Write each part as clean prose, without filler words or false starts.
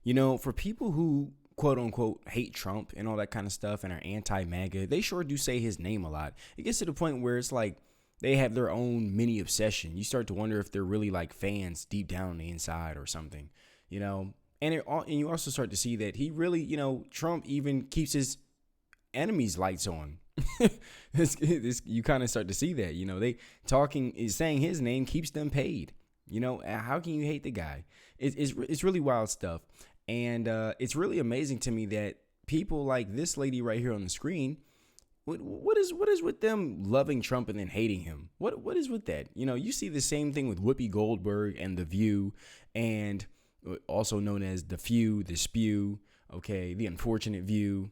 You know, for people who quote unquote hate Trump and all that kind of stuff and are anti-MAGA, they sure do say his name a lot. It gets to the point where it's like they have their own mini obsession. You start to wonder if they're really like fans deep down on the inside or something, you know. And you also start to see that he really, you know, Trump even keeps his enemies' lights on. You kind of start to see that, you know, saying his name keeps them paid. You know, how can you hate the guy? It's really wild stuff. And it's really amazing to me that people like this lady right here on the screen, what is with them loving Trump and then hating him? What is with that? You know, you see the same thing with Whoopi Goldberg and The View, and also known as The Few, The Spew, okay, The Unfortunate View.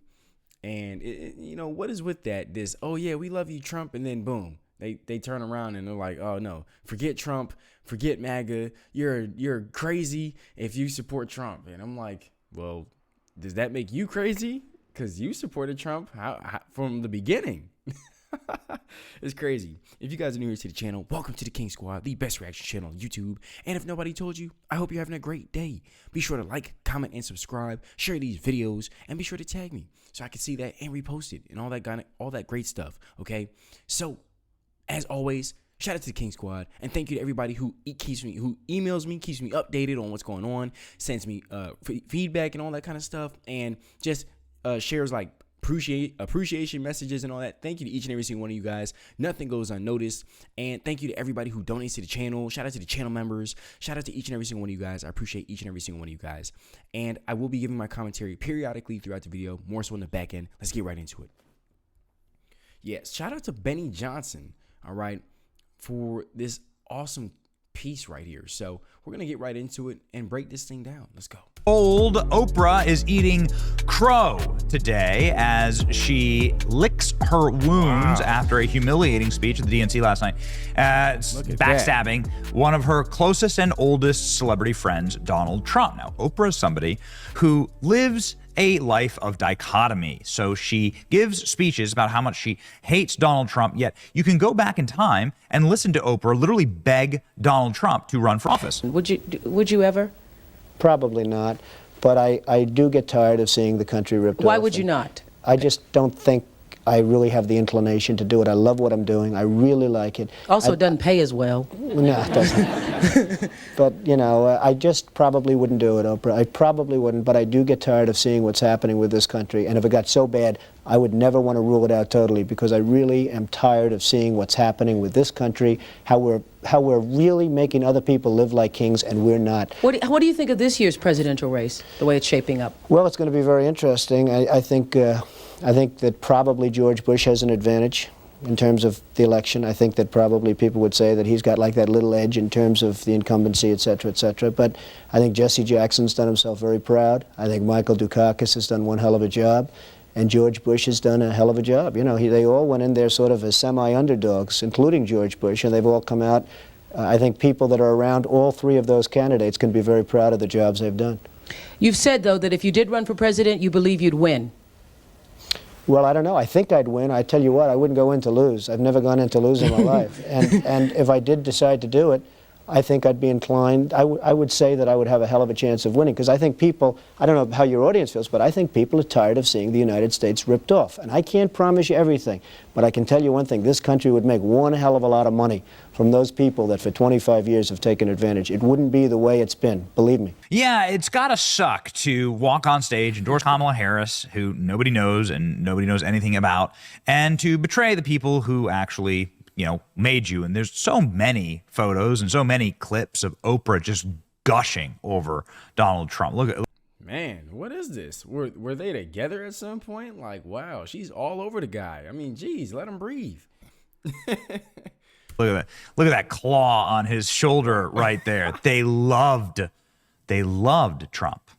And, you know, what is with that? This, oh, yeah, we love you, Trump, and then boom. They turn around and they're like, oh, no, forget Trump, forget MAGA. You're crazy if you support Trump. And I'm like, well, does that make you crazy? Because you supported Trump from the beginning. It's crazy. If you guys are new here to the channel, welcome to the King Squad, the best reaction channel on YouTube. And if nobody told you, I hope you're having a great day. Be sure to like, comment, and subscribe. Share these videos, and be sure to tag me so I can see that and repost it and all that great stuff. Okay, so as always, shout out to the King Squad, and thank you to everybody who emails me, keeps me updated on what's going on, sends me feedback and all that kind of stuff, and just shares like appreciation messages and all that. Thank you to each and every single one of you guys. Nothing goes unnoticed. And thank you to everybody who donates to the channel. Shout out to the channel members. Shout out to each and every single one of you guys. I appreciate each and every single one of you guys. And I will be giving my commentary periodically throughout the video, more so in the back end. Let's get right into it. Yes, shout out to Benny Johnson, all right, for this awesome piece right here. So we're going to get right into it and break this thing down. Let's go. Old Oprah is eating crow today as she licks her wounds after a humiliating speech at the DNC last night, backstabbing one of her closest and oldest celebrity friends, Donald Trump. Now, Oprah is somebody who lives a life of dichotomy. So she gives speeches about how much she hates Donald Trump, yet you can go back in time and listen to Oprah literally beg Donald Trump to run for office. Would you ever? Probably not, but I do get tired of seeing the country ripped off. Why would you not? I just don't think I really have the inclination to do it. I love what I'm doing. I really like it. Also, it doesn't pay as well. No, it doesn't. But, you know, I just probably wouldn't do it, Oprah. I probably wouldn't, but I do get tired of seeing what's happening with this country. And if it got so bad, I would never want to rule it out totally, because I really am tired of seeing what's happening with this country, how we're really making other people live like kings, and we're not. What do you think of this year's presidential race, the way it's shaping up? Well, it's going to be very interesting. I think that probably George Bush has an advantage in terms of the election. I think that probably people would say that he's got like that little edge in terms of the incumbency, et cetera, et cetera. But I think Jesse Jackson's done himself very proud. I think Michael Dukakis has done one hell of a job. And George Bush has done a hell of a job. You know, they all went in there sort of as semi-underdogs, including George Bush, and they've all come out. I think people that are around all three of those candidates can be very proud of the jobs they've done. You've said, though, that if you did run for president, you believe you'd win. Well, I don't know. I think I'd win. I tell you what, I wouldn't go in to lose. I've never gone in to lose in my life. And if I did decide to do it, I think I'd be inclined, I would say that I would have a hell of a chance of winning, because I think people, I don't know how your audience feels, but I think people are tired of seeing the United States ripped off. And I can't promise you everything, but I can tell you one thing, this country would make one hell of a lot of money from those people that for 25 years have taken advantage. It wouldn't be the way it's been, believe me. Yeah, it's gotta suck to walk on stage, endorse Kamala Harris, who nobody knows and nobody knows anything about, and to betray the people who actually, you know, made you. And there's so many photos and so many clips of Oprah just gushing over Donald Trump. Look at, man, what is this? Were they together at some point? Like, wow, she's all over the guy. I mean, geez, let him breathe. Look at that claw on his shoulder right there. They loved Trump.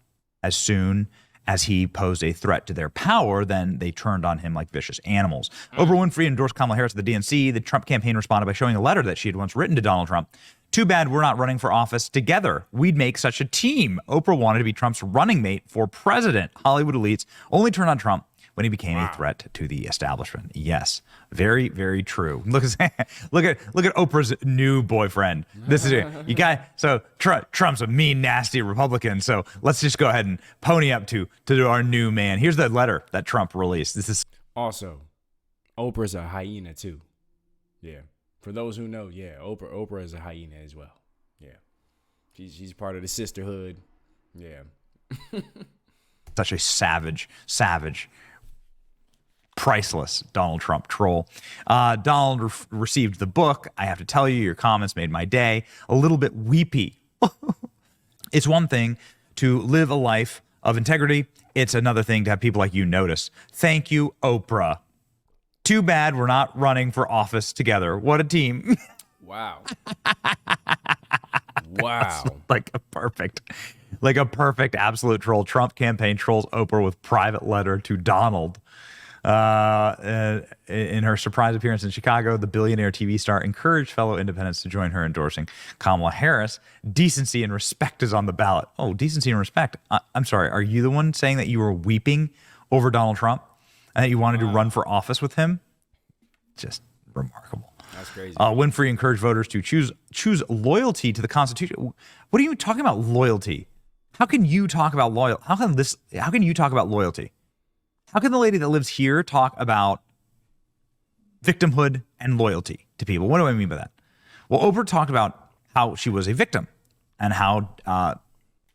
As soon as he posed a threat to their power, then they turned on him like vicious animals. Oprah Winfrey endorsed Kamala Harris at the DNC. The Trump campaign responded by showing a letter that she had once written to Donald Trump. Too bad we're not running for office together. We'd make such a team. Oprah wanted to be Trump's running mate for president. Hollywood elites only turned on Trump when he became a threat to the establishment. Yes, very, very true. Look at Oprah's new boyfriend. This is it. You got so Trump's a mean, nasty Republican. So let's just go ahead and pony up to our new man. Here's the letter that Trump released. This is also Oprah's a hyena too. Yeah, for those who know, yeah, Oprah is a hyena as well. Yeah, she's part of the sisterhood. Yeah. Such a savage, priceless Donald Trump troll. Donald received the book. I have to tell you, your comments made my day. A little bit weepy. It's one thing to live a life of integrity. It's another thing to have people like you notice. Thank you, Oprah. Too bad we're not running for office together. What a team. Wow. Wow. Like a perfect absolute troll. Trump campaign trolls Oprah with private letter to Donald. In her surprise appearance in Chicago, the billionaire TV star encouraged fellow independents to join her endorsing Kamala Harris. Decency and respect is on the ballot. Oh, decency and respect. I'm sorry. Are you the one saying that you were weeping over Donald Trump and that you wanted to run for office with him? Just remarkable. That's crazy. Winfrey encouraged voters to choose loyalty to the Constitution. What are you talking about, loyalty? How can you talk about loyalty? How can you talk about loyalty? How can the lady that lives here talk about victimhood and loyalty to people? What do I mean by that? Well, Oprah talked about how she was a victim and how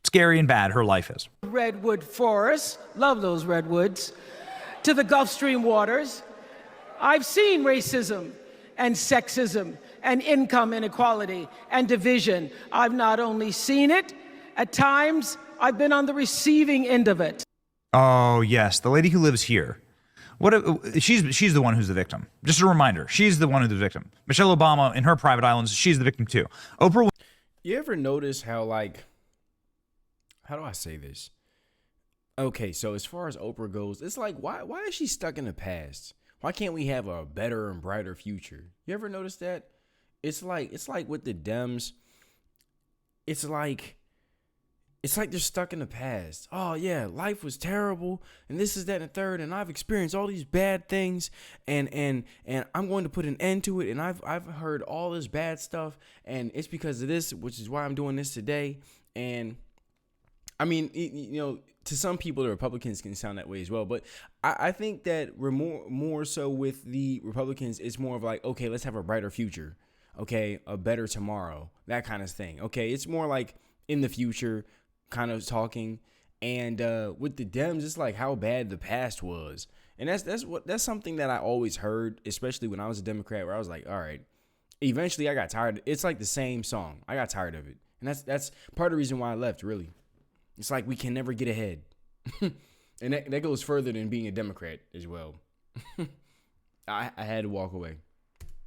scary and bad her life is. Redwood forests, love those redwoods, to the Gulf Stream waters. I've seen racism and sexism and income inequality and division. I've not only seen it, at times I've been on the receiving end of it. Oh, yes, the lady who lives here. She's the one who's the victim. Just a reminder, she's the one who's the victim. Michelle Obama in her private islands, she's the victim too. Oprah. You ever notice how, like, how do I say this? Okay, so as far as Oprah goes, it's like, why is she stuck in the past? Why can't we have a better and brighter future? You ever notice that? It's like with the Dems, it's like they're stuck in the past. Oh yeah, life was terrible, and this is that and the third, and I've experienced all these bad things, and I'm going to put an end to it, and I've heard all this bad stuff, and it's because of this, which is why I'm doing this today. And I mean, you know, to some people, the Republicans can sound that way as well, but I think that we're more so with the Republicans. It's more of like, okay, let's have a brighter future, okay, a better tomorrow, that kind of thing. Okay, it's more like in the future kind of talking. And with the Dems, it's like how bad the past was, and that's something that I always heard, especially when I was a Democrat, where I was like, all right. Eventually, I got tired. It's like the same song. I got tired of it, and that's part of the reason why I left. Really. It's like we can never get ahead. And that goes further than being a Democrat as well. I had to walk away.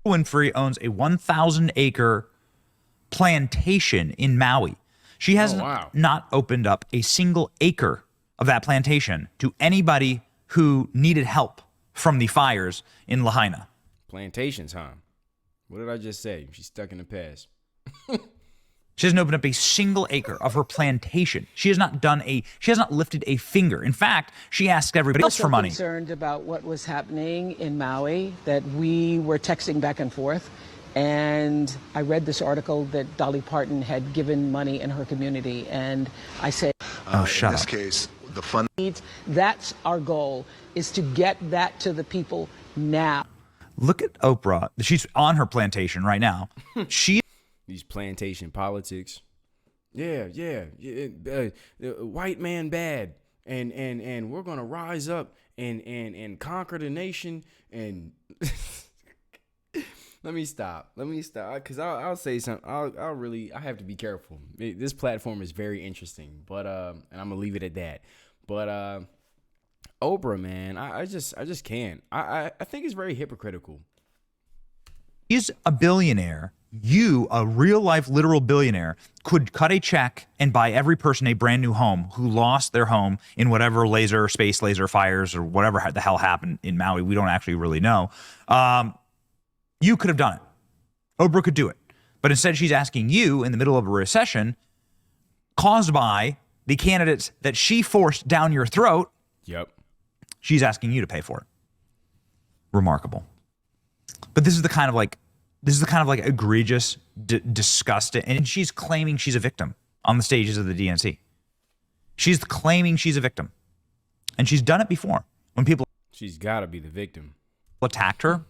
Winfrey owns a 1,000-acre plantation in Maui. She has not opened up a single acre of that plantation to anybody who needed help from the fires in Lahaina. Plantations, huh? What did I just say? She's stuck in the past. She hasn't opened up a single acre of her plantation. She has not lifted a finger. In fact, she asked everybody else for money. Concerned about what was happening in Maui, that we were texting back and forth. And I read this article that Dolly Parton had given money in her community. And I said, oh, shut up. In this case, the fund. That's our goal, is to get that to the people now. Look at Oprah. She's on her plantation right now. These plantation politics. Yeah. White man bad. And we're going to rise up and conquer the nation. And let me stop. Because I'll say something. I have to be careful. This platform is very interesting. But, and I'm going to leave it at that. But, Oprah, man, I just can't. I think it's very hypocritical. He's a billionaire. You, a real-life, literal billionaire, could cut a check and buy every person a brand new home who lost their home in whatever space laser fires or whatever the hell happened in Maui. We don't actually really know. You could have done it. Oprah could do it. But instead, she's asking you in the middle of a recession caused by the candidates that she forced down your throat. Yep. She's asking you to pay for it. Remarkable. But this is the kind of like egregious, disgusting, and she's claiming she's a victim on the stages of the DNC. She's claiming she's a victim. And she's done it before. When people She's got to be the victim. attacked her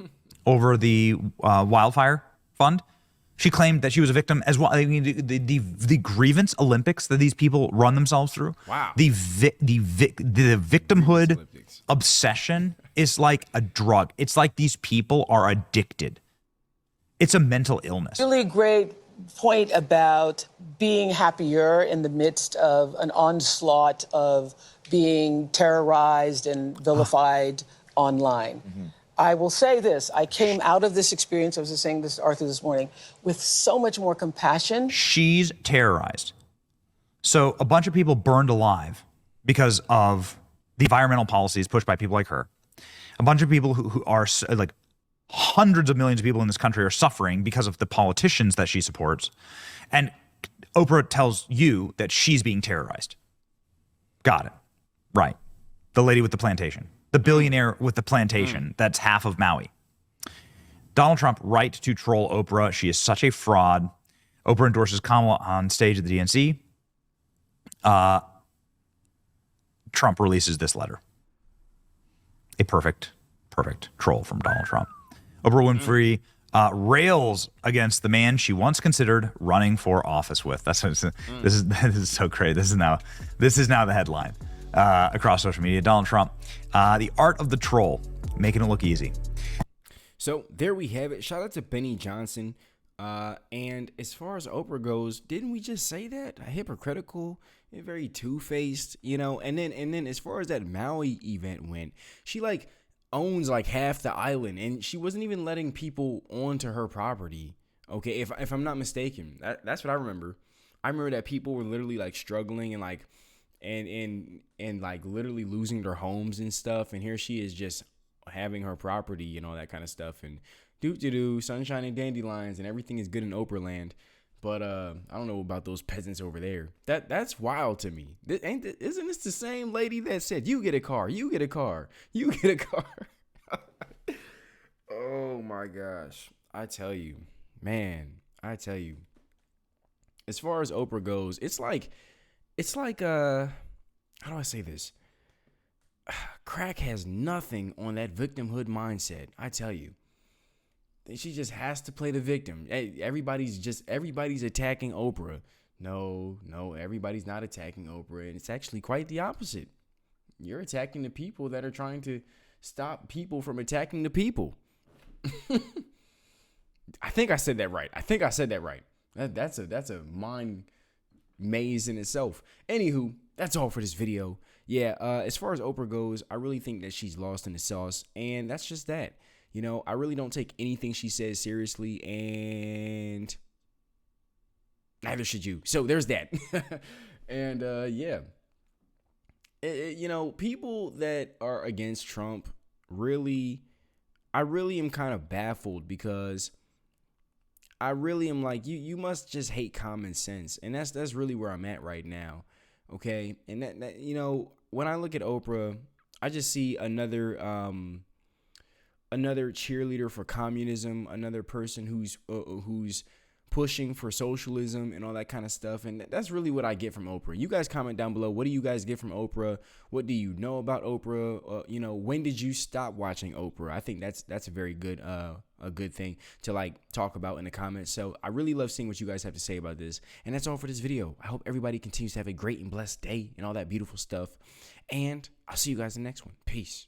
over the wildfire fund, she claimed that she was a victim as well. I mean, the grievance Olympics that these people run themselves through. Wow. The victimhood obsession is like a drug. It's like these people are addicted. It's a mental illness. Really great point about being happier in the midst of an onslaught of being terrorized and vilified online. I will say this, I came out of this experience, I was just saying this to Arthur this morning, with so much more compassion. She's terrorized. So a bunch of people burned alive because of the environmental policies pushed by people like her. A bunch of people who are like hundreds of millions of people in this country are suffering because of the politicians that she supports. And Oprah tells you that she's being terrorized. Got it. Right. The lady with the plantation. The billionaire with the plantation that's half of Maui. Donald Trump, right to troll Oprah. She is such a fraud. Oprah endorses Kamala on stage at the DNC. Trump releases this letter. A perfect troll from Donald Trump. Oprah Winfrey rails against the man she once considered running for office with. That's what this is so great. This is now the headline across social media. Donald Trump, the art of the troll, making it look easy. So there we have it. Shout out to Benny Johnson. And as far as Oprah goes, didn't we just say that? Hypocritical and very two-faced, you know? And then as far as that Maui event went, she like owns like half the island, and she wasn't even letting people onto her property. Okay, if I'm not mistaken, that's what I remember. I remember that people were literally like struggling and like and like literally losing their homes and stuff, and here she is just having her property and all that kind of stuff, and do sunshine and dandelions, and everything is good in Oprah land. But I don't know about those peasants over there. That's wild to me. Isn't this the same lady that said, you get a car, you get a car, you get a car? Oh my gosh. I tell you, man, as far as Oprah goes, it's like how do I say this? Crack has nothing on that victimhood mindset. I tell you. She just has to play the victim. Hey, everybody's attacking Oprah. No, everybody's not attacking Oprah. And it's actually quite the opposite. You're attacking the people that are trying to stop people from attacking the people. I think I said that right. That's a mind maze in itself. Anywho, that's all for this video. Yeah, as far as Oprah goes, I really think that she's lost in the sauce. And that's just that. You know, I really don't take anything she says seriously, and neither should you. So there's that. And yeah, you know, people that are against Trump, I really am kind of baffled, because I really am like, you must just hate common sense, and that's really where I'm at right now. Okay, and that you know, when I look at Oprah, I just see another cheerleader for communism, another person who's pushing for socialism and all that kind of stuff. And that's really what I get from Oprah. You guys comment down below. What do you guys get from Oprah? What do you know about Oprah? You know, when did you stop watching Oprah? I think that's a very good a good thing to like talk about in the comments. So I really love seeing what you guys have to say about this. And that's all for this video. I hope everybody continues to have a great and blessed day and all that beautiful stuff. And I'll see you guys in the next one. Peace.